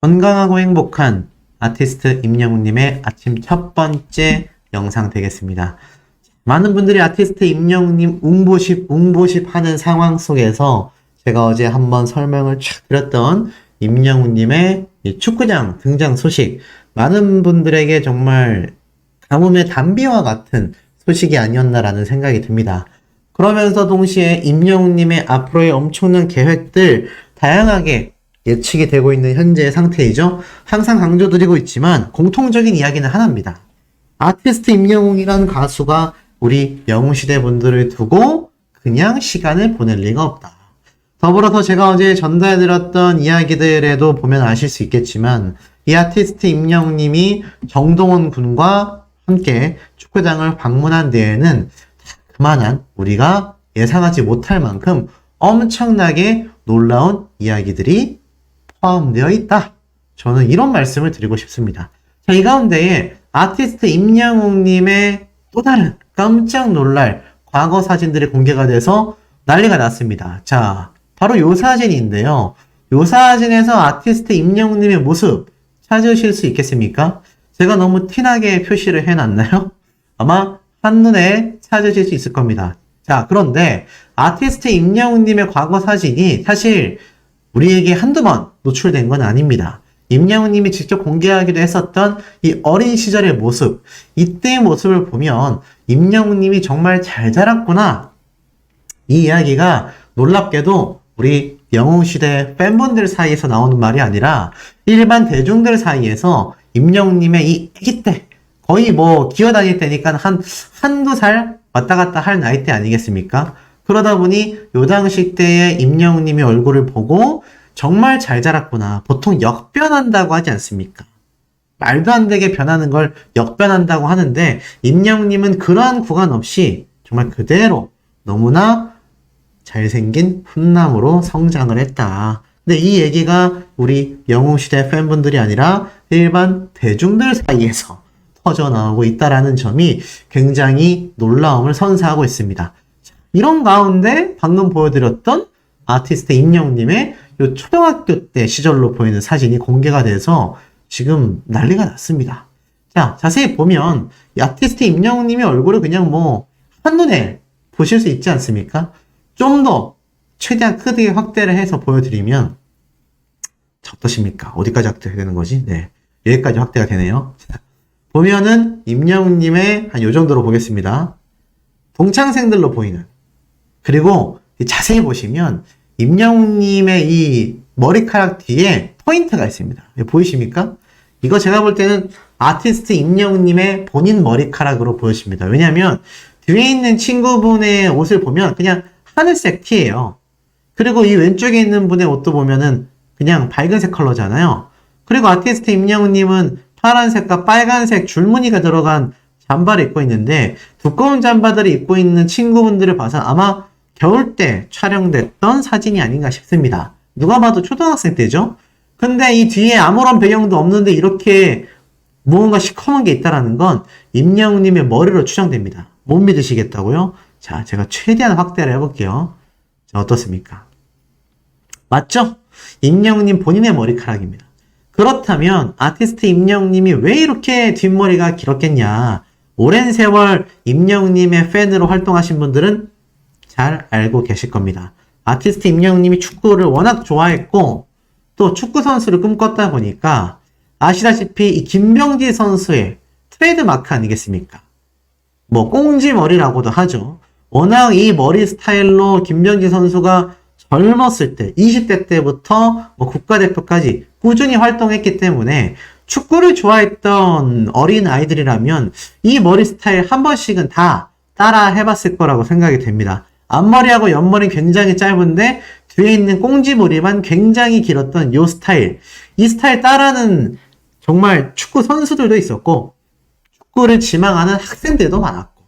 건강하고 행복한 아티스트 임영웅님의 아침 첫 번째 영상 되겠습니다. 많은 분들이 아티스트 임영웅님 웅보십 하는 상황 속에서 제가 어제 한번 설명을 쫙 드렸던 임영웅님의 이 축구장 등장 소식, 많은 분들에게 정말 가뭄의 단비와 같은 소식이 아니었나라는 생각이 듭니다. 그러면서 동시에 임영웅님의 앞으로의 엄청난 계획들 다양하게 예측이 되고 있는 현재의 상태이죠. 항상 강조드리고 있지만 공통적인 이야기는 하나입니다. 아티스트 임영웅이라는 가수가 우리 영웅시대 분들을 두고 그냥 시간을 보낼 리가 없다. 더불어서 제가 어제 전달해드렸던 이야기들에도 보면 아실 수 있겠지만 이 아티스트 임영웅님이 정동원 군과 함께 축구장을 방문한 데에는 그만한 우리가 예상하지 못할 만큼 엄청나게 놀라운 이야기들이 포함되어 있다. 저는 이런 말씀을 드리고 싶습니다. 자, 이 가운데에 아티스트 임영웅님의 또 다른 깜짝 놀랄 과거 사진들이 공개가 돼서 난리가 났습니다. 자, 바로 요 사진인데요. 요 사진에서 아티스트 임영웅님의 모습 찾으실 수 있겠습니까? 제가 너무 티나게 표시를 해놨나요? 아마 한눈에 찾으실 수 있을 겁니다. 자, 그런데 아티스트 임영웅님의 과거 사진이 사실 우리에게 한두 번 노출된 건 아닙니다. 임영웅님이 직접 공개하기도 했었던 이 어린 시절의 모습, 이때의 모습을 보면 임영웅님이 정말 잘 자랐구나. 이 이야기가 놀랍게도 우리 영웅시대 팬분들 사이에서 나오는 말이 아니라 일반 대중들 사이에서 임영웅님의 이 아기 때, 거의 뭐 기어다닐 때니까 한두 살 왔다 갔다 할 나이 때 아니겠습니까? 그러다 보니 요 당시 때의 임영웅님의 얼굴을 보고 정말 잘 자랐구나. 보통 역변한다고 하지 않습니까? 말도 안 되게 변하는 걸 역변한다고 하는데 임영웅님은 그러한 구간 없이 정말 그대로 너무나 잘생긴 훈남으로 성장을 했다. 근데 이 얘기가 우리 영웅시대 팬분들이 아니라 일반 대중들 사이에서 터져나오고 있다라는 점이 굉장히 놀라움을 선사하고 있습니다. 이런 가운데 방금 보여드렸던 아티스트 임영웅님의 요 초등학교 때 시절로 보이는 사진이 공개가 돼서 지금 난리가 났습니다. 자, 자세히 보면 이 아티스트 임영웅님의 얼굴을 그냥 뭐 한눈에 보실 수 있지 않습니까? 좀 더 최대한 크게 확대를 해서 보여드리면 어떠십니까? 어디까지 확대가 되는 거지? 네, 여기까지 확대가 되네요. 보면은 임영웅님의 한 요 정도로 보겠습니다. 동창생들로 보이는, 그리고 자세히 보시면 임영웅님의 이 머리카락 뒤에 포인트가 있습니다. 보이십니까? 이거 제가 볼 때는 아티스트 임영웅님의 본인 머리카락으로 보여집니다. 왜냐하면 뒤에 있는 친구분의 옷을 보면 그냥 하늘색 티예요. 그리고 이 왼쪽에 있는 분의 옷도 보면은 그냥 밝은색 컬러잖아요. 그리고 아티스트 임영웅님은 파란색과 빨간색 줄무늬가 들어간 잠바를 입고 있는데 두꺼운 잠바들을 입고 있는 친구분들을 봐서 아마 겨울 때 촬영됐던 사진이 아닌가 싶습니다. 누가 봐도 초등학생 때죠? 근데 이 뒤에 아무런 배경도 없는데 이렇게 무언가 시커먼 게 있다는 건 임영웅님의 머리로 추정됩니다. 못 믿으시겠다고요? 자, 제가 최대한 확대를 해볼게요. 자, 어떻습니까? 맞죠? 임영웅님 본인의 머리카락입니다. 그렇다면 아티스트 임영웅님이 왜 이렇게 뒷머리가 길었겠냐? 오랜 세월 임영웅님의 팬으로 활동하신 분들은 잘 알고 계실 겁니다. 아티스트 임영웅님이 축구를 워낙 좋아했고 또 축구 선수를 꿈꿨다 보니까 아시다시피 이 김병지 선수의 트레이드 마크 아니겠습니까? 뭐 꽁지머리라고도 하죠. 워낙 이 머리 스타일로 김병지 선수가 젊었을 때 20대 때부터 뭐 국가대표까지 꾸준히 활동했기 때문에 축구를 좋아했던 어린 아이들이라면 이 머리 스타일 한 번씩은 다 따라 해봤을 거라고 생각이 됩니다. 앞머리하고 옆머리는 굉장히 짧은데 뒤에 있는 꽁지머리만 굉장히 길었던 요 스타일. 이 스타일 따라는 정말 축구 선수들도 있었고 축구를 지망하는 학생들도 많았고,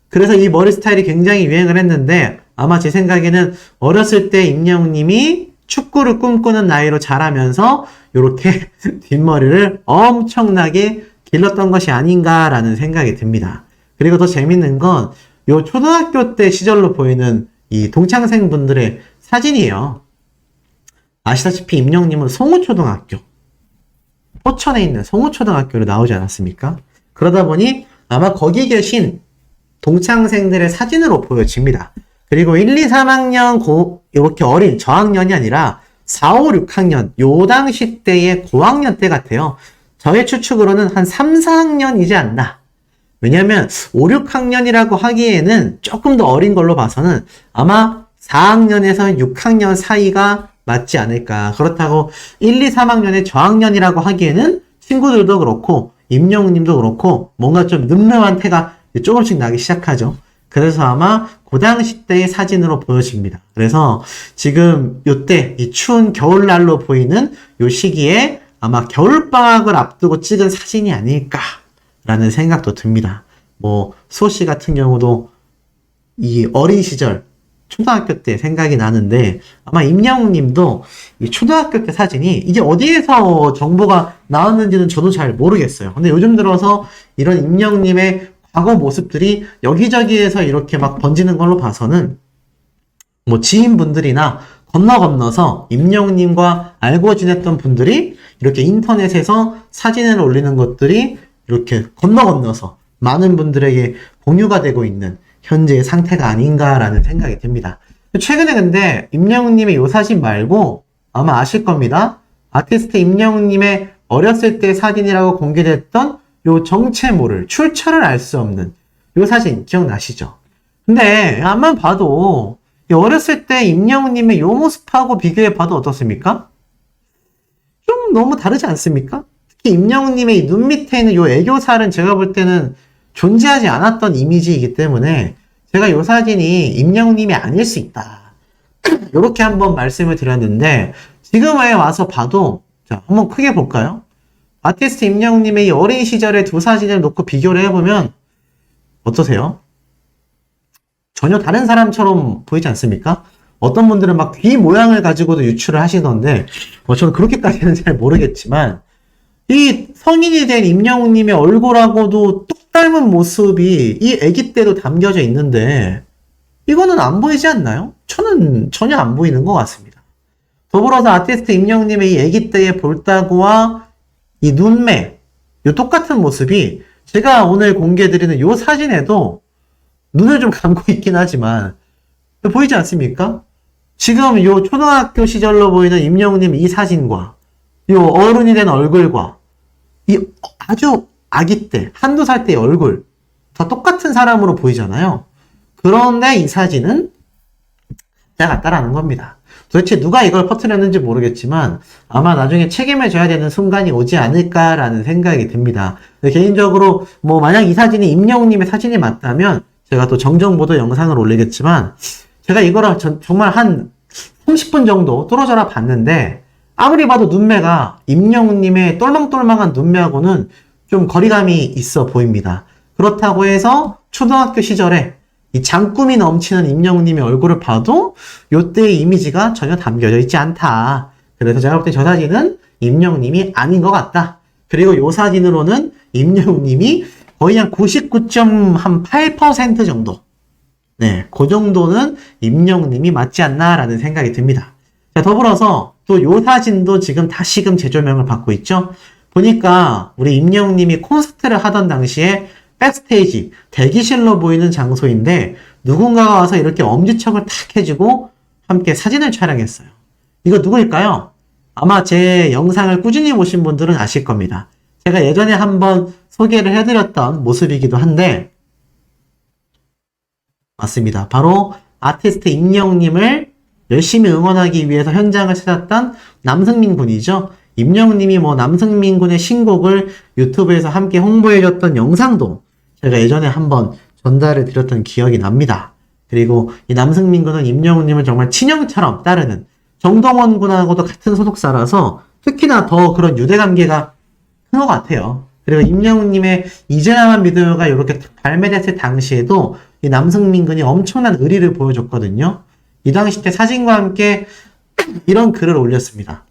그래서 이 머리 스타일이 굉장히 유행을 했는데 아마 제 생각에는 어렸을 때 임영웅님이 축구를 꿈꾸는 나이로 자라면서 이렇게 뒷머리를 엄청나게 길렀던 것이 아닌가라는 생각이 듭니다. 그리고 더 재밌는 건 요 초등학교 때 시절로 보이는 이 동창생 분들의 사진이에요. 아시다시피 임영웅님은 송우초등학교, 포천에 있는 송우초등학교로 나오지 않았습니까? 그러다 보니 아마 거기 계신 동창생들의 사진으로 보여집니다. 그리고 1, 2, 3학년 이렇게 어린 저학년이 아니라 4, 5, 6학년 요 당시 때의 고학년 때 같아요. 저의 추측으로는 한 3, 4학년이지 않나. 왜냐면 5, 6학년이라고 하기에는 조금 더 어린 걸로 봐서는 아마 4학년에서 6학년 사이가 맞지 않을까. 그렇다고 1, 2, 3학년의 저학년이라고 하기에는 친구들도 그렇고 임영웅님도 그렇고 뭔가 좀 늠름한 태가 조금씩 나기 시작하죠. 그래서 아마 그 당시 때의 사진으로 보여집니다. 그래서 지금 요때 이 추운 겨울날로 보이는 요 시기에 아마 겨울방학을 앞두고 찍은 사진이 아닐까라는 생각도 듭니다. 뭐 수호씨 같은 경우도 이 어린 시절 초등학교 때 생각이 나는데 아마 임영웅 님도 이 초등학교 때 사진이 이게 어디에서 정보가 나왔는지는 저도 잘 모르겠어요. 근데 요즘 들어서 이런 임영웅 님의 과거 모습들이 여기저기에서 이렇게 막 번지는 걸로 봐서는 뭐 지인분들이나 건너서 임영웅 님과 알고 지냈던 분들이 이렇게 인터넷에서 사진을 올리는 것들이 이렇게 건너서 많은 분들에게 공유가 되고 있는 현재의 상태가 아닌가라는 생각이 듭니다. 최근에 근데 임영웅님의 요 사진 말고 아마 아실 겁니다. 아티스트 임영웅님의 어렸을 때 사진이라고 공개됐던 요 정체모를, 출처를 알 수 없는 요 사진 기억나시죠? 근데 아마 봐도 어렸을 때 임영웅님의 요 모습하고 비교해 봐도 어떻습니까? 좀 너무 다르지 않습니까? 특히 임영웅님의 이 눈 밑에 있는 요 애교살은 제가 볼 때는 존재하지 않았던 이미지이기 때문에 제가 요 사진이 임영웅님이 아닐 수 있다. 요렇게 한번 말씀을 드렸는데 지금에 와서 봐도 자 한번 크게 볼까요? 아티스트 임영웅님의 이 어린 시절의 두 사진을 놓고 비교를 해보면 어떠세요? 전혀 다른 사람처럼 보이지 않습니까? 어떤 분들은 막 귀 모양을 가지고도 유추를 하시던데 저는 그렇게까지는 잘 모르겠지만 이 성인이 된 임영웅님의 얼굴하고도 똑 닮은 모습이 이 아기 때도 담겨져 있는데 이거는 안 보이지 않나요? 저는 전혀 안 보이는 것 같습니다. 더불어서 아티스트 임영웅님의 이 아기 때의 볼따구와 이 눈매, 이 똑같은 모습이 제가 오늘 공개해드리는 이 사진에도 눈을 좀 감고 있긴 하지만 보이지 않습니까? 지금 이 초등학교 시절로 보이는 임영웅님 이 사진과 이 어른이 된 얼굴과 이 아주 아기 때, 한두 살 때의 얼굴 다 똑같은 사람으로 보이잖아요. 그런데 이 사진은 가짜 같다라는 겁니다. 도대체 누가 이걸 퍼뜨렸는지 모르겠지만 아마 나중에 책임을 져야 되는 순간이 오지 않을까라는 생각이 듭니다. 개인적으로 뭐 만약 이 사진이 임영웅님의 사진이 맞다면 제가 또 정정보도 영상을 올리겠지만 제가 이거를 정말 한 30분 정도 뚫어져라 봤는데 아무리 봐도 눈매가 임영웅님의 똘망똘망한 눈매하고는 좀 거리감이 있어 보입니다. 그렇다고 해서 초등학교 시절에 이 장꿈이 넘치는 임영웅님의 얼굴을 봐도 요때의 이미지가 전혀 담겨져 있지 않다. 그래서 제가 볼 때 저 사진은 임영웅님이 아닌 것 같다. 그리고 요 사진으로는 임영웅님이 거의 한 99.8% 정도. 네, 그 정도는 임영웅님이 맞지 않나라는 생각이 듭니다. 자, 더불어서 또 요 사진도 지금 다시금 재조명을 받고 있죠. 보니까 우리 임영웅님이 콘서트를 하던 당시에 백스테이지, 대기실로 보이는 장소인데 누군가가 와서 이렇게 엄지척을 탁 해주고 함께 사진을 촬영했어요. 이거 누구일까요? 아마 제 영상을 꾸준히 보신 분들은 아실 겁니다. 제가 예전에 한번 소개를 해드렸던 모습이기도 한데 맞습니다. 바로 아티스트 임영웅님을 열심히 응원하기 위해서 현장을 찾았던 남승민 군이죠. 임영웅님이 뭐 남승민 군의 신곡을 유튜브에서 함께 홍보해줬던 영상도 제가 예전에 한번 전달을 드렸던 기억이 납니다. 그리고 이 남승민 군은 임영웅님을 정말 친형처럼 따르는 정동원 군하고도 같은 소속사라서 특히나 더 그런 유대관계가 큰 것 같아요. 그리고 임영웅님의 이제 나만 믿어요가 이렇게 발매됐을 당시에도 이 남승민 군이 엄청난 의리를 보여줬거든요. 이 당시 때 사진과 함께 이런 글을 올렸습니다.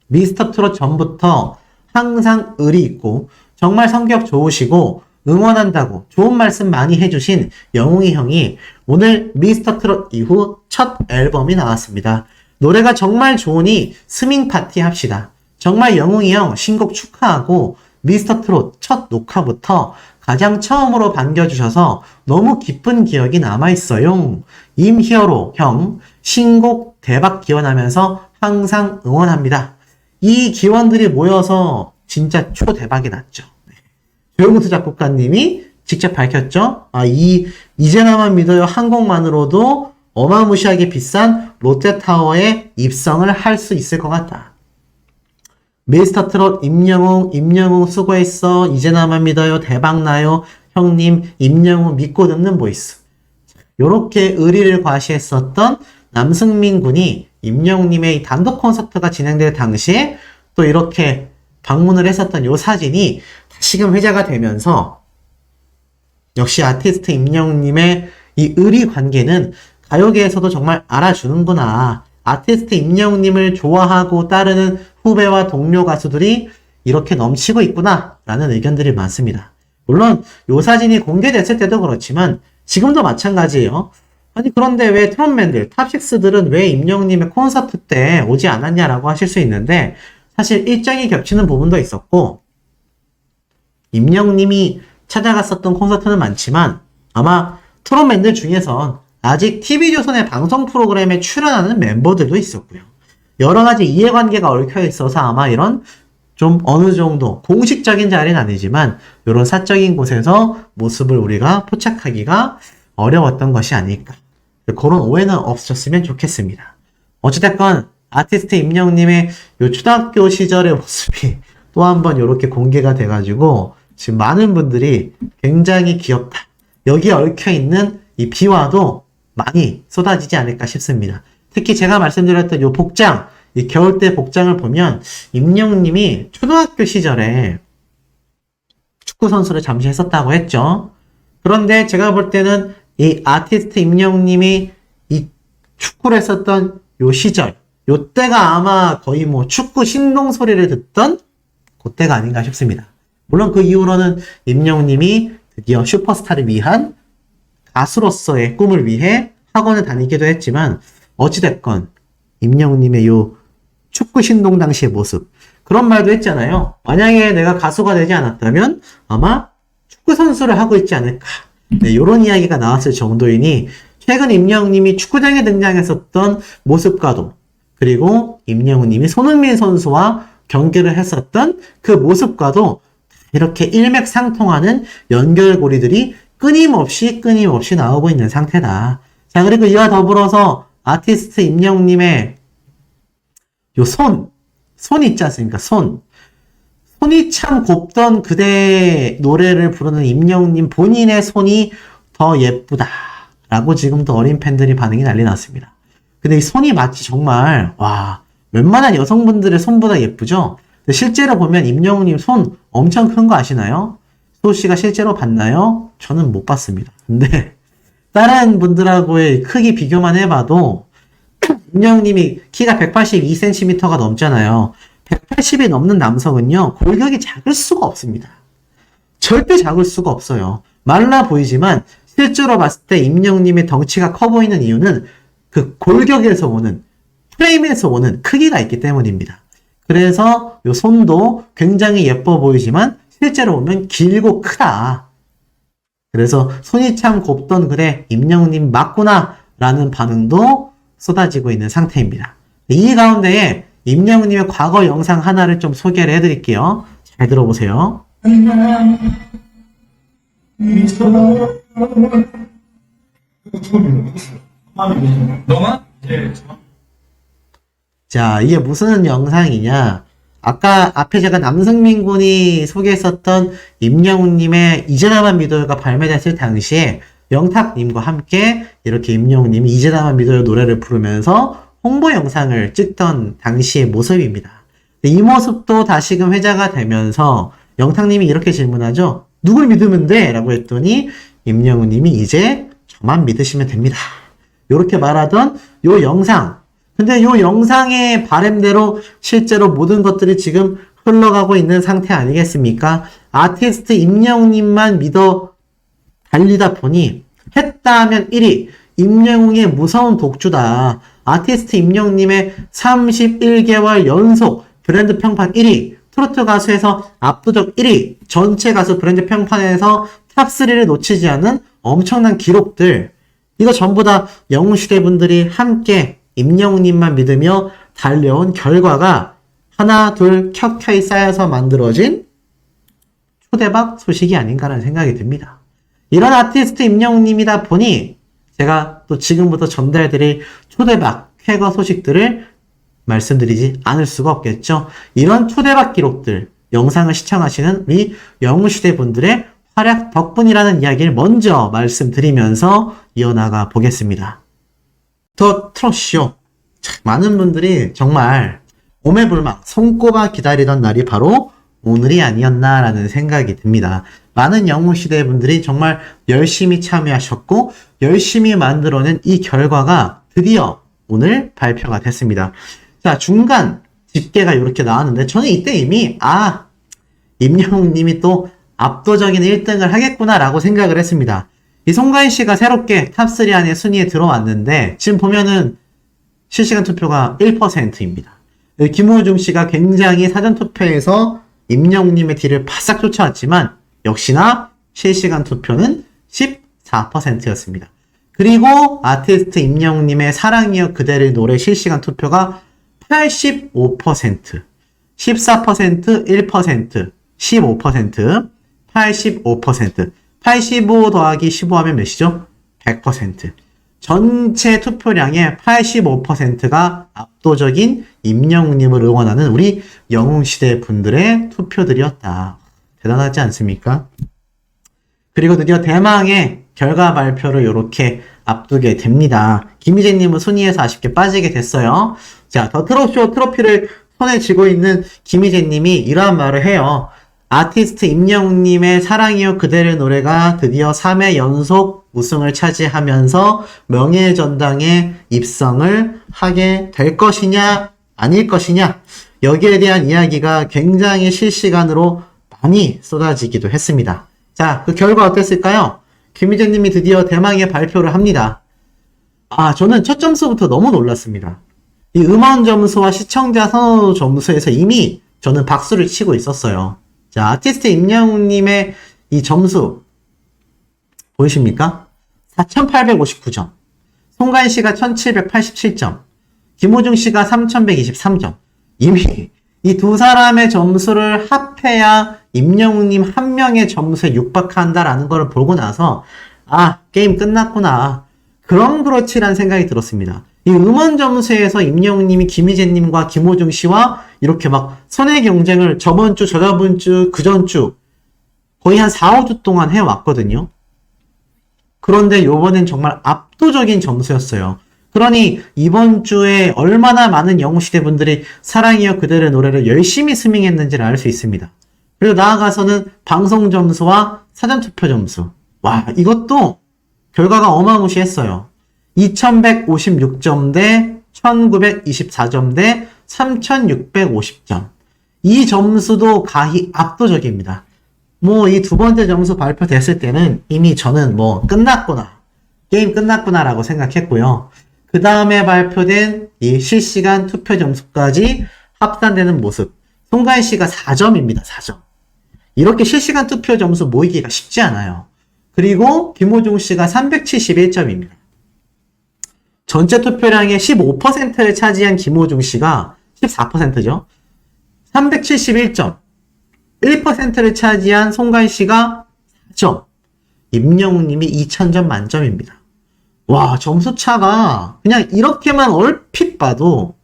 미스터트롯 전부터 항상 의리 있고 정말 성격 좋으시고 응원한다고 좋은 말씀 많이 해주신 영웅이 형이 오늘 미스터트롯 이후 첫 앨범이 나왔습니다. 노래가 정말 좋으니 스밍 파티 합시다. 정말 영웅이 형 신곡 축하하고 미스터 트롯 첫 녹화부터 가장 처음으로 반겨주셔서 너무 기쁜 기억이 남아있어요. 임히어로 형 신곡 대박 기원하면서 항상 응원합니다. 이 기원들이 모여서 진짜 초대박이 났죠. 조용수 작곡가님이 직접 밝혔죠. 이제 나만 믿어요 한 곡만으로도 어마무시하게 비싼 롯데타워에 입성을 할 수 있을 것 같다. 미스터 트롯 임영웅 수고했어. 이제 나만 믿어요. 대박나요. 형님 임영웅 믿고 듣는 보이스. 요렇게 의리를 과시했었던 남승민 군이 임영웅님의 단독 콘서트가 진행될 당시에 또 이렇게 방문을 했었던 요 사진이 다시금 회자가 되면서 역시 아티스트 임영웅님의 이 의리 관계는 가요계에서도 정말 알아주는구나. 아티스트 임영웅님을 좋아하고 따르는 후배와 동료 가수들이 이렇게 넘치고 있구나 라는 의견들이 많습니다. 물론 요 사진이 공개됐을 때도 그렇지만 지금도 마찬가지예요. 아니 그런데 왜 트롯맨들, 탑식스들은 왜 임영웅님의 콘서트 때 오지 않았냐라고 하실 수 있는데 사실 일정이 겹치는 부분도 있었고 임영웅님이 찾아갔었던 콘서트는 많지만 아마 트롯맨들 중에선 아직 TV조선의 방송 프로그램에 출연하는 멤버들도 있었고요. 여러 가지 이해관계가 얽혀 있어서 아마 이런 좀 어느 정도 공식적인 자리는 아니지만 이런 사적인 곳에서 모습을 우리가 포착하기가 어려웠던 것이 아닐까. 그런 오해는 없으셨으면 좋겠습니다. 어찌됐건 아티스트 임영웅님의 요 초등학교 시절의 모습이 또 한 번 이렇게 공개가 돼가지고 지금 많은 분들이 굉장히 귀엽다. 여기에 얽혀있는 이 비화도 많이 쏟아지지 않을까 싶습니다. 특히 제가 말씀드렸던 요 복장, 이 겨울때 복장을 보면 임영웅님이 초등학교 시절에 축구선수를 잠시 했었다고 했죠. 그런데 제가 볼 때는 이 아티스트 임영웅님이 이 축구를 했었던 요 시절, 요 때가 아마 거의 뭐 축구 신동 소리를 듣던 그때가 아닌가 싶습니다. 물론 그 이후로는 임영웅님이 드디어 슈퍼스타를 위한 가수로서의 꿈을 위해 학원을 다니기도 했지만 어찌됐건 임영웅님의 요 축구 신동 당시의 모습 그런 말도 했잖아요. 만약에 내가 가수가 되지 않았다면 아마 축구 선수를 하고 있지 않을까. 네, 요런 이야기가 나왔을 정도이니 최근 임영웅님이 축구장에 등장했었던 모습과도 그리고 임영웅님이 손흥민 선수와 경기를 했었던 그 모습과도 이렇게 일맥상통하는 연결고리들이 끊임없이 나오고 있는 상태다. 자, 그리고 이와 더불어서 아티스트 임영웅님의 요 손 있지 않습니까? 손이 참 곱던 그대 노래를 부르는 임영웅님 본인의 손이 더 예쁘다라고 지금도 어린 팬들이 반응이 난리 났습니다. 근데 이 손이 마치 정말 웬만한 여성분들의 손보다 예쁘죠? 근데 실제로 보면 임영웅님 손 엄청 큰 거 아시나요? 소씨가 실제로 봤나요? 저는 못 봤습니다. 근데 다른 분들하고의 크기 비교만 해봐도 임영웅님이 키가 182cm가 넘잖아요. 180이 넘는 남성은요, 골격이 작을 수가 없습니다. 절대 작을 수가 없어요. 말라 보이지만 실제로 봤을 때 임영웅님의 덩치가 커 보이는 이유는 그 골격에서 오는, 프레임에서 오는 크기가 있기 때문입니다. 그래서 요 손도 굉장히 예뻐 보이지만 실제로 보면 길고 크다. 그래서 손이 참 곱던 그래 임영웅님 맞구나 라는 반응도 쏟아지고 있는 상태입니다. 이 가운데에 임영웅님의 과거 영상 하나를 좀 소개를 해드릴게요. 잘 들어보세요. 자, 이게 무슨 영상이냐? 아까 앞에 제가 남승민 군이 소개했었던 임영웅님의 이제 나만 믿어요가 발매됐을 당시에 영탁님과 함께 이렇게 임영웅님이 이제 나만 믿어요 노래를 부르면서 홍보 영상을 찍던 당시의 모습입니다. 이 모습도 다시금 회자가 되면서 영탁님이 이렇게 질문하죠. 누굴 믿으면 돼? 라고 했더니 임영웅님이 이제 저만 믿으시면 됩니다. 이렇게 말하던 요 영상. 근데 요 영상의 바램대로 실제로 모든 것들이 지금 흘러가고 있는 상태 아니겠습니까? 아티스트 임영웅님만 믿어 달리다 보니 했다 하면 1위 임영웅의 무서운 독주다. 아티스트 임영웅님의 31개월 연속 브랜드 평판 1위, 트로트 가수에서 압도적 1위, 전체 가수 브랜드 평판에서 탑3를 놓치지 않은 엄청난 기록들, 이거 전부 다 영웅시대 분들이 함께 임영웅님만 믿으며 달려온 결과가 하나 둘 켜켜이 쌓여서 만들어진 초대박 소식이 아닌가라는 생각이 듭니다. 이런 아티스트 임영웅님이다 보니 제가 또 지금부터 전달드릴 초대박 쾌거 소식들을 말씀드리지 않을 수가 없겠죠. 이런 초대박 기록들, 영상을 시청하시는 우리 영웅시대 분들의 활약 덕분이라는 이야기를 먼저 말씀드리면서 이어나가 보겠습니다. 더 트롯쇼. 많은 분들이 정말 오매불망 손꼽아 기다리던 날이 바로 오늘이 아니었나라는 생각이 듭니다. 많은 영웅시대 분들이 정말 열심히 참여하셨고 열심히 만들어낸 이 결과가 드디어 오늘 발표가 됐습니다. 자, 중간 집계가 이렇게 나왔는데 저는 이때 이미 임영웅님이 또 압도적인 1등을 하겠구나라고 생각을 했습니다. 이 송가인 씨가 새롭게 탑3 안에 순위에 들어왔는데 지금 보면은 실시간 투표가 1%입니다. 김호중 씨가 굉장히 사전투표에서 임영웅님의 뒤를 바싹 쫓아왔지만 역시나 실시간 투표는 14%였습니다. 그리고 아티스트 임영웅님의 사랑이여 그대를 노래 실시간 투표가 85%, 14%, 1%, 15%, 85%, 85 더하기 15 하면 몇이죠? 100%. 전체 투표량의 85%가 압도적인 임영웅님을 응원하는 우리 영웅시대 분들의 투표들이었다. 대단하지 않습니까? 그리고 드디어 대망의 결과 발표를 이렇게 앞두게 됩니다. 김희재님은 순위에서 아쉽게 빠지게 됐어요. 자, 더 트롯쇼 트로피를 손에 쥐고 있는 김희재님이 이러한 말을 해요. 아티스트 임영웅님의 사랑이여 그대를 노래가 드디어 3회 연속 우승을 차지하면서 명예전당에 입성을 하게 될 것이냐 아닐 것이냐, 여기에 대한 이야기가 굉장히 실시간으로 많이 쏟아지기도 했습니다. 자, 그 결과 어땠을까요? 김희재님이 드디어 대망의 발표를 합니다. 저는 첫 점수부터 너무 놀랐습니다. 이 음원 점수와 시청자 선호 점수에서 이미 저는 박수를 치고 있었어요. 자, 아티스트 임영웅님의 이 점수 보이십니까? 4,859점, 송가인 씨가 1,787점, 김호중 씨가 3,123점. 이미 이 두 사람의 점수를 합해야 임영웅님 한 명의 점수에 육박한다라는 걸 보고 나서 게임 끝났구나. 그럼 그렇지라는 생각이 들었습니다. 이 음원 점수에서 임영웅님이 김희재님과 김호중 씨와 이렇게 막 선의 경쟁을 저번 주, 저저번 주, 그전 주 거의 한 4, 5주 동안 해왔거든요. 그런데 요번엔 정말 압도적인 점수였어요. 그러니 이번 주에 얼마나 많은 영웅시대 분들이 사랑이여 그대의 노래를 열심히 스밍했는지를 알 수 있습니다. 그리고 나아가서는 방송 점수와 사전투표 점수. 와, 이것도 결과가 어마무시했어요. 2156점 대 1924점 대 3650점. 이 점수도 가히 압도적입니다. 이 두 번째 점수 발표됐을 때는 이미 저는 끝났구나. 게임 끝났구나라고 생각했고요. 그 다음에 발표된 이 실시간 투표 점수까지 합산되는 모습. 송가인 씨가 4점입니다. 4점. 이렇게 실시간 투표 점수 모이기가 쉽지 않아요. 그리고 김호중 씨가 371점입니다. 전체 투표량의 15%를 차지한 김호중 씨가 14%죠. 371점. 1%를 차지한 송가인 씨가 4점. 임영웅님이 2000점 만점입니다. 와, 점수 차가 그냥 이렇게만 얼핏 봐도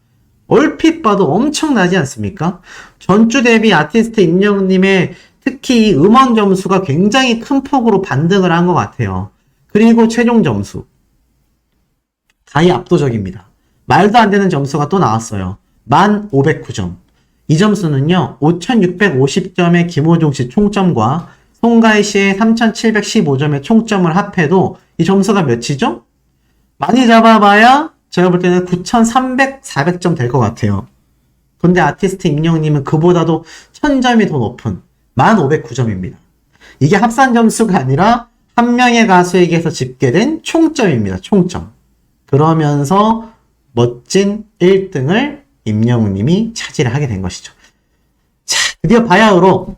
엄청나지 않습니까? 전주 대비 아티스트 임영웅님의 특히 음원 점수가 굉장히 큰 폭으로 반등을 한 것 같아요. 그리고 최종 점수. 가히 압도적입니다. 말도 안 되는 점수가 또 나왔어요. 1509점. 이 점수는요, 5650점의 김호중 씨 총점과 송가인 씨의 3715점의 총점을 합해도 이 점수가 몇이죠? 많이 잡아봐야 제가 볼 때는 9300, 400점 될 것 같아요. 근데 아티스트 임영웅님은 그보다도 1000점이 더 높은 1509점입니다. 이게 합산 점수가 아니라 한 명의 가수에게서 집계된 총점입니다. 총점. 그러면서 멋진 1등을 임영웅님이 차지를 하게 된 것이죠. 자, 드디어 바야흐로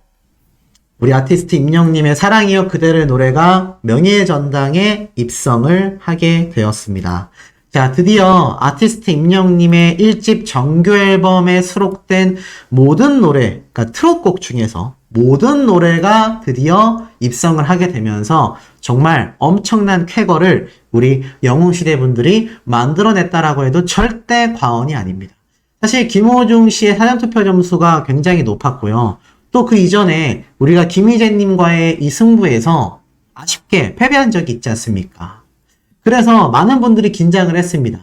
우리 아티스트 임영웅님의 사랑이여 그대를 노래가 명예전당에 입성을 하게 되었습니다. 자, 드디어 아티스트 임영웅님의 1집 정규 앨범에 수록된 모든 노래, 그러니까 트롯곡 중에서 모든 노래가 드디어 입성을 하게 되면서 정말 엄청난 쾌거를 우리 영웅시대 분들이 만들어냈다라고 해도 절대 과언이 아닙니다. 사실 김호중 씨의 사전투표 점수가 굉장히 높았고요. 또 그 이전에 우리가 김희재님과의 이 승부에서 아쉽게 패배한 적이 있지 않습니까? 그래서 많은 분들이 긴장을 했습니다.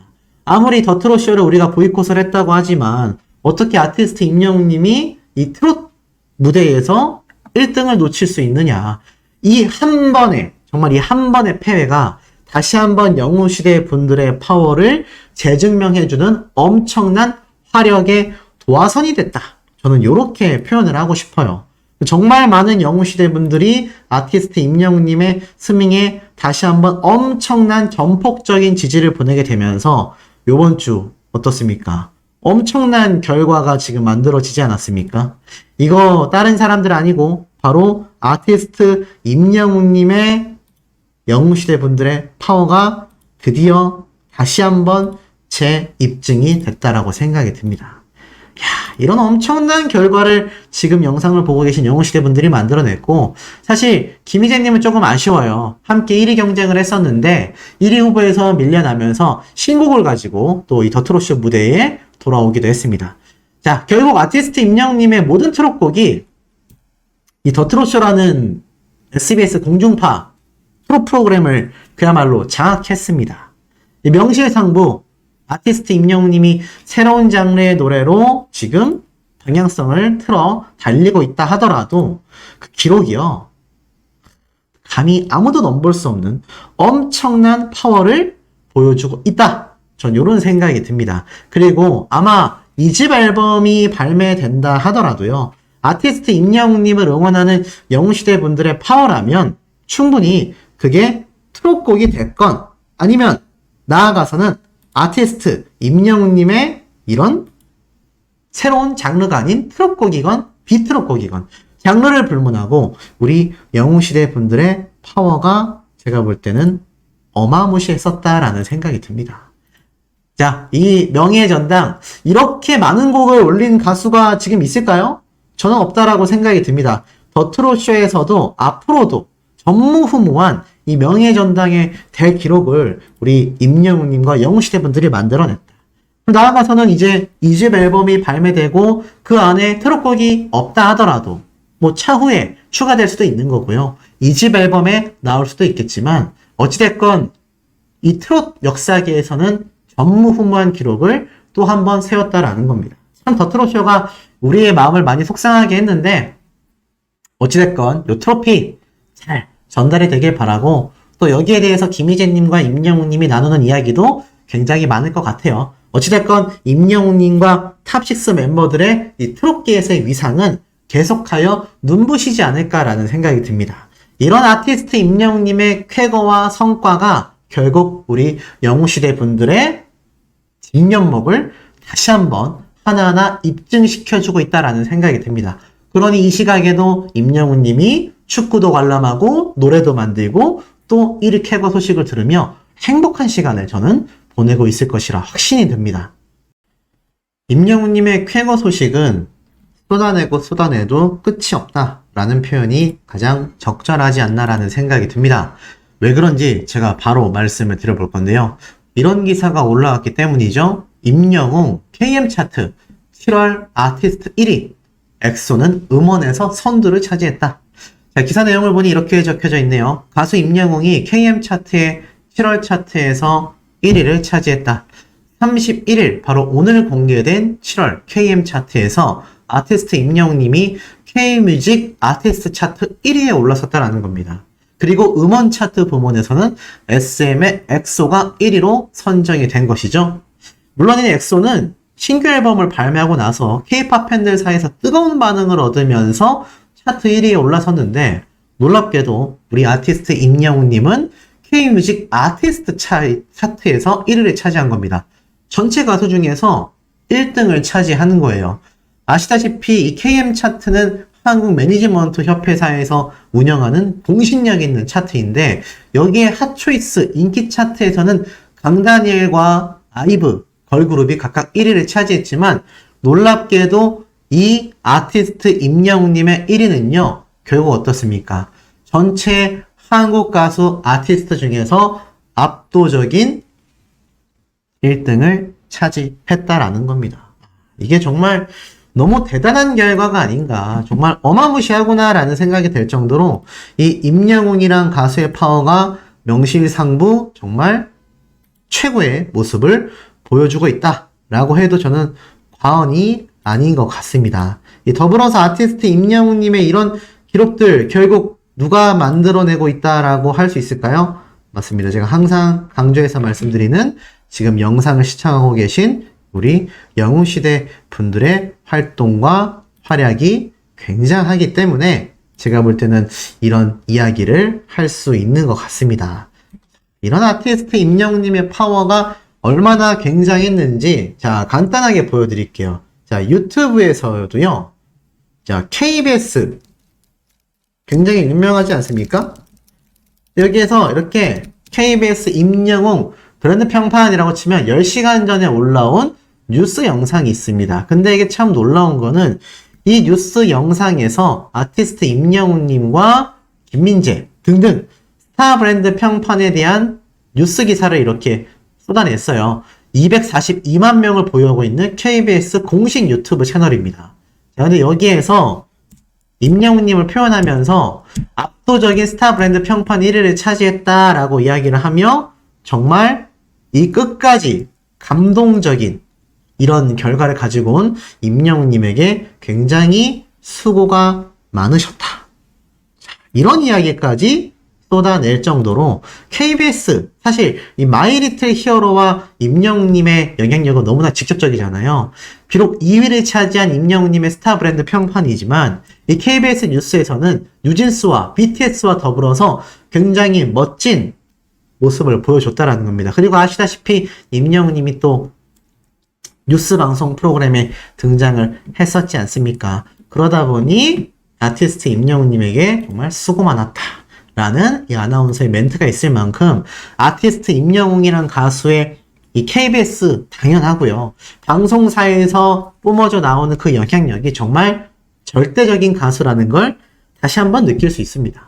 아무리 더 트롯쇼를 우리가 보이콧을 했다고 하지만 어떻게 아티스트 임영웅님이 이 트롯 무대에서 1등을 놓칠 수 있느냐. 이 한 번의, 정말 이 한 번의 패배가 다시 한번 영웅시대 분들의 파워를 재증명해주는 엄청난 화력의 도화선이 됐다. 저는 이렇게 표현을 하고 싶어요. 정말 많은 영웅시대 분들이 아티스트 임영웅님의 스밍에 다시 한번 엄청난 전폭적인 지지를 보내게 되면서 요번 주 어떻습니까? 엄청난 결과가 지금 만들어지지 않았습니까? 이거 다른 사람들 아니고 바로 아티스트 임영웅님의 영웅시대 분들의 파워가 드디어 다시 한번 재입증이 됐다라고 생각이 듭니다. 야, 이런 엄청난 결과를 지금 영상을 보고 계신 영웅시대 분들이 만들어냈고, 사실 김희재님은 조금 아쉬워요. 함께 1위 경쟁을 했었는데 1위 후보에서 밀려나면서 신곡을 가지고 또 이 더 트롯쇼 무대에 돌아오기도 했습니다. 자, 결국 아티스트 임영웅님의 모든 트롯곡이 이 더 트롯쇼라는 SBS 공중파 트롯 프로그램을 그야말로 장악했습니다. 이 명실상부 아티스트 임영웅님이 새로운 장르의 노래로 지금 방향성을 틀어 달리고 있다 하더라도 그 기록이요. 감히 아무도 넘볼 수 없는 엄청난 파워를 보여주고 있다. 전 이런 생각이 듭니다. 그리고 아마 2집 앨범이 발매된다 하더라도요. 아티스트 임영웅님을 응원하는 영웅시대 분들의 파워라면 충분히 그게 트롯곡이 됐건 아니면 나아가서는 아티스트 임영웅님의 이런 새로운 장르가 아닌 트롯곡이건 비트롯곡이건 장르를 불문하고 우리 영웅시대 분들의 파워가 제가 볼 때는 어마무시했었다라는 생각이 듭니다. 자, 이 명예전당 이렇게 많은 곡을 올린 가수가 지금 있을까요? 저는 없다라고 생각이 듭니다. 더 트롯쇼에서도 앞으로도 전무후무한 이 명예전당의 대기록을 우리 임영웅님과 영웅시대 분들이 만들어냈다. 나아가서는 이제 2집 앨범이 발매되고 그 안에 트롯곡이 없다 하더라도 뭐 차후에 추가될 수도 있는 거고요. 2집 앨범에 나올 수도 있겠지만 어찌됐건 이 트롯 역사계에서는 전무후무한 기록을 또 한 번 세웠다라는 겁니다. 참 더 트롯쇼가 우리의 마음을 많이 속상하게 했는데 어찌됐건 요 트로피 잘 전달이 되길 바라고 또 여기에 대해서 김희재님과 임영웅님이 나누는 이야기도 굉장히 많을 것 같아요. 어찌됐건 임영웅님과 탑6 멤버들의 이 트롯계에서의 위상은 계속하여 눈부시지 않을까라는 생각이 듭니다. 이런 아티스트 임영웅님의 쾌거와 성과가 결국 우리 영웅시대 분들의 뒷면목을 다시 한번 하나하나 입증시켜주고 있다라는 생각이 듭니다. 그러니 이 시각에도 임영웅님이 축구도 관람하고 노래도 만들고 또 1위 쾌거 소식을 들으며 행복한 시간을 저는 보내고 있을 것이라 확신이 듭니다. 임영웅님의 쾌거 소식은 쏟아내고 쏟아내도 끝이 없다라는 표현이 가장 적절하지 않나라는 생각이 듭니다. 왜 그런지 제가 바로 말씀을 드려볼 건데요. 이런 기사가 올라왔기 때문이죠. 임영웅 KM 차트 7월 아티스트 1위 엑소는 음원에서 선두를 차지했다. 자, 기사 내용을 보니 이렇게 적혀져 있네요. 가수 임영웅이 KM 차트의 7월 차트에서 1위를 차지했다. 31일 바로 오늘 공개된 7월 KM 차트에서 아티스트 임영웅님이 K뮤직 아티스트 차트 1위에 올랐었다라는 겁니다. 그리고 음원 차트 부문에서는 SM의 엑소가 1위로 선정이 된 것이죠. 물론 이 엑소는 신규 앨범을 발매하고 나서 K-POP 팬들 사이에서 뜨거운 반응을 얻으면서 차트 1위에 올라섰는데 놀랍게도 우리 아티스트 임영웅님은 K뮤직 아티스트 차트에서 1위를 차지한 겁니다. 전체 가수 중에서 1등을 차지하는 거예요. 아시다시피 이 KM 차트는 한국 매니지먼트 협회사에서 운영하는 공신력 있는 차트인데 여기에 핫초이스 인기 차트에서는 강다니엘과 아이브 걸그룹이 각각 1위를 차지했지만 놀랍게도 이 아티스트 임영웅님의 1위는요 결국 어떻습니까? 전체 한국 가수 아티스트 중에서 압도적인 1등을 차지했다라는 겁니다. 이게 정말 너무 대단한 결과가 아닌가, 정말 어마무시하구나라는 생각이 들 정도로 이 임영웅이란 가수의 파워가 명실상부 정말 최고의 모습을 보여주고 있다라고 해도 저는 과언이 아닌 것 같습니다. 더불어서 아티스트 임영웅님의 이런 기록들 결국 누가 만들어내고 있다라고 할 수 있을까요? 맞습니다. 제가 항상 강조해서 말씀드리는 지금 영상을 시청하고 계신 우리 영웅시대 분들의 활동과 활약이 굉장하기 때문에 제가 볼 때는 이런 이야기를 할 수 있는 것 같습니다. 이런 아티스트 임영웅님의 파워가 얼마나 굉장했는지 자 간단하게 보여드릴게요. 자 유튜브에서도요. 자 KBS 굉장히 유명하지 않습니까? 여기에서 이렇게 KBS 임영웅 브랜드 평판이라고 치면 10시간 전에 올라온 뉴스 영상이 있습니다. 근데 이게 참 놀라운 거는 이 뉴스 영상에서 아티스트 임영웅님과 김민재 등등 스타 브랜드 평판에 대한 뉴스 기사를 이렇게 쏟아냈어요. 242만 명을 보유하고 있는 KBS 공식 유튜브 채널입니다. 자, 근데 여기에서 임영웅님을 표현하면서 압도적인 스타 브랜드 평판 1위를 차지했다라고 이야기를 하며 정말 이 끝까지 감동적인 이런 결과를 가지고 온 임영웅님에게 굉장히 수고가 많으셨다. 이런 이야기까지 쏟아낼 정도로 KBS 사실 이 마이리틀 히어로와 임영웅님의 영향력은 너무나 직접적이잖아요. 비록 2위를 차지한 임영웅님의 스타 브랜드 평판이지만 이 KBS 뉴스에서는 뉴진스와 BTS와 더불어서 굉장히 멋진 모습을 보여줬다라는 겁니다. 그리고 아시다시피 임영웅님이 또 뉴스 방송 프로그램에 등장을 했었지 않습니까? 그러다 보니 아티스트 임영웅님에게 정말 수고 많았다 라는 이 아나운서의 멘트가 있을 만큼 아티스트 임영웅이란 가수의 이 KBS 당연하고요. 방송사에서 뿜어져 나오는 그 영향력이 정말 절대적인 가수라는 걸 다시 한번 느낄 수 있습니다.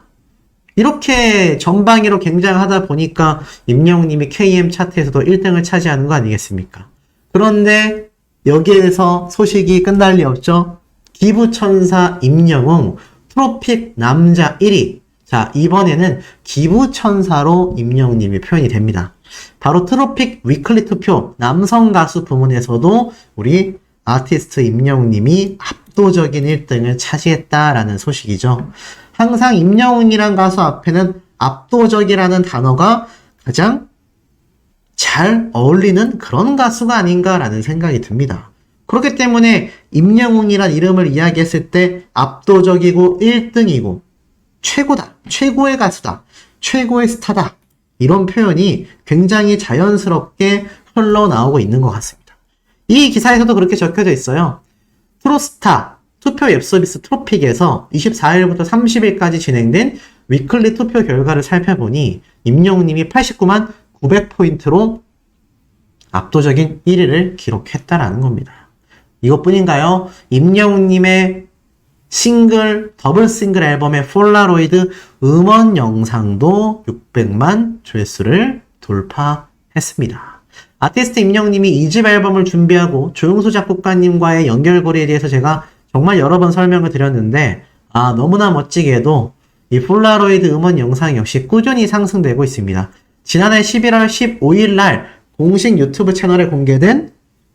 이렇게 전방위로 굉장하다 보니까 임영웅님이 KM 차트에서도 1등을 차지하는 거 아니겠습니까? 그런데 여기에서 소식이 끝날 리 없죠. 기부천사 임영웅 트로픽 남자 1위. 자, 이번에는 기부천사로 임영웅님이 표현이 됩니다. 바로 트로픽 위클리 투표 남성 가수 부문에서도 우리 아티스트 임영웅님이 압도적인 1등을 차지했다라는 소식이죠. 항상 임영웅이란 가수 앞에는 압도적이라는 단어가 가장 잘 어울리는 그런 가수가 아닌가라는 생각이 듭니다. 그렇기 때문에 임영웅이란 이름을 이야기했을 때 압도적이고 1등이고 최고다, 최고의 가수다, 최고의 스타다 이런 표현이 굉장히 자연스럽게 흘러나오고 있는 것 같습니다. 이 기사에서도 그렇게 적혀져 있어요. 트로스타 투표 웹 서비스 트로픽에서 24일부터 30일까지 진행된 위클리 투표 결과를 살펴보니 임영웅님이 89만 900포인트로 압도적인 1위를 기록했다라는 겁니다. 이것뿐인가요? 임영웅님의 싱글, 더블 싱글 앨범의 폴라로이드 음원 영상도 600만 조회수를 돌파했습니다. 아티스트 임영웅님이 2집 앨범을 준비하고 조용수 작곡가님과의 연결고리에 대해서 제가 정말 여러 번 설명을 드렸는데 너무나 멋지게도 이 폴라로이드 음원 영상 역시 꾸준히 상승되고 있습니다. 지난해 11월 15일 날 공식 유튜브 채널에 공개된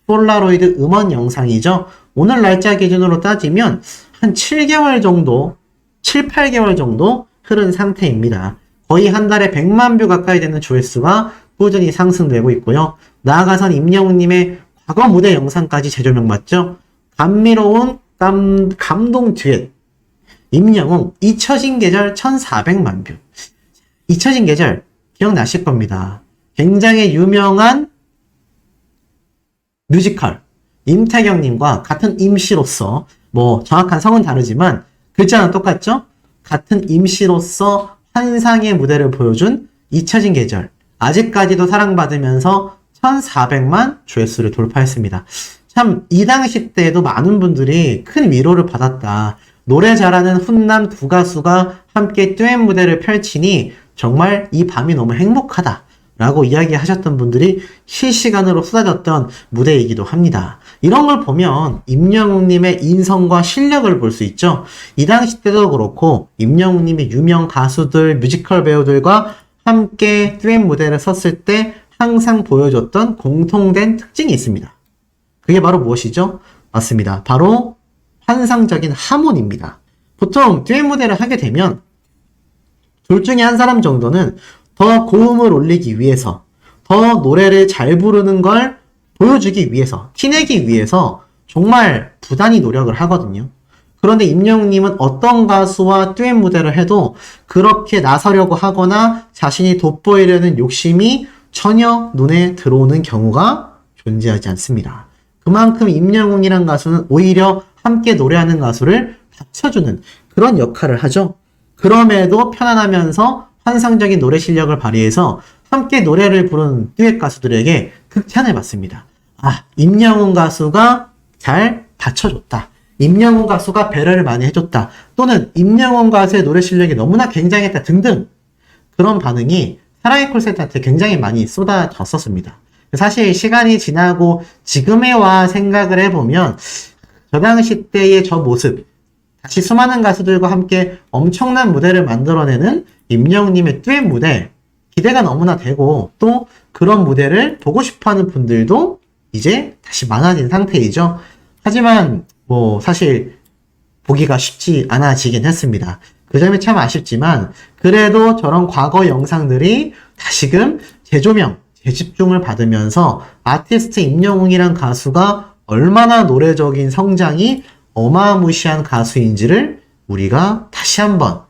폴라로이드 음원 영상이죠. 오늘 날짜 기준으로 따지면 한 7개월 정도, 7, 8개월 정도 흐른 상태입니다. 거의 한 달에 100만 뷰 가까이 되는 조회수가 꾸준히 상승되고 있고요. 나아가선 임영웅님의 과거 무대 영상까지 재조명받죠. 감미로운 감동 듀엣 임영웅 잊혀진 계절 1400만 뷰. 잊혀진 계절 기억나실 겁니다. 굉장히 유명한 뮤지컬 임태경님과 같은 임씨로서, 뭐 정확한 성은 다르지만 글자는 똑같죠? 같은 임씨로서 환상의 무대를 보여준 잊혀진 계절. 아직까지도 사랑받으면서 1400만 조회수를 돌파했습니다. 참, 이 당시 때에도 많은 분들이 큰 위로를 받았다. 노래 잘하는 훈남 두 가수가 함께 듀엣 무대를 펼치니 정말 이 밤이 너무 행복하다. 라고 이야기하셨던 분들이 실시간으로 쏟아졌던 무대이기도 합니다. 이런 걸 보면 임영웅님의 인성과 실력을 볼 수 있죠. 이 당시 때도 그렇고 임영웅님이 유명 가수들, 뮤지컬 배우들과 함께 듀엣 무대를 섰을 때 항상 보여줬던 공통된 특징이 있습니다. 그게 바로 무엇이죠? 맞습니다. 바로 환상적인 하모니입니다. 보통 듀엣 무대를 하게 되면 둘 중에 한 사람 정도는 더 고음을 올리기 위해서, 더 노래를 잘 부르는 걸 보여주기 위해서, 티내기 위해서 정말 부단히 노력을 하거든요. 그런데 임영웅님은 어떤 가수와 듀엣 무대를 해도 그렇게 나서려고 하거나 자신이 돋보이려는 욕심이 전혀 눈에 들어오는 경우가 존재하지 않습니다. 그만큼 임영웅이란 가수는 오히려 함께 노래하는 가수를 받쳐주는 그런 역할을 하죠. 그럼에도 편안하면서 환상적인 노래 실력을 발휘해서 함께 노래를 부르는 듀엣 가수들에게 극찬을 받습니다. 아, 임영웅 가수가 잘 받쳐줬다. 임영웅 가수가 배려를 많이 해줬다. 또는 임영웅 가수의 노래 실력이 너무나 굉장했다 등등 그런 반응이 사랑의 콜센터한테 굉장히 많이 쏟아졌었습니다. 사실 시간이 지나고 지금에 와 생각을 해보면 저 당시 때의 저 모습, 다시 수많은 가수들과 함께 엄청난 무대를 만들어내는 임영웅님의 듀엣 무대 기대가 너무나 되고 또 그런 무대를 보고 싶어하는 분들도 이제 다시 많아진 상태이죠. 하지만 뭐 사실 보기가 쉽지 않아지긴 했습니다. 그 점이 참 아쉽지만 그래도 저런 과거 영상들이 다시금 재조명, 재집중을 받으면서 아티스트 임영웅이란 가수가 얼마나 노래적인 성장이 어마무시한 가수인지를 우리가 다시 한번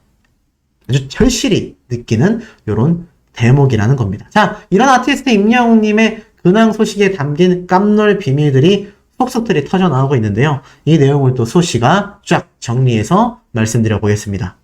아주 절실히 느끼는 이런 대목이라는 겁니다. 자, 이런 아티스트 임영웅님의 근황 소식에 담긴 깜놀 비밀들이 속속들이 터져 나오고 있는데요. 이 내용을 또 소씨가 쫙 정리해서 말씀드려 보겠습니다.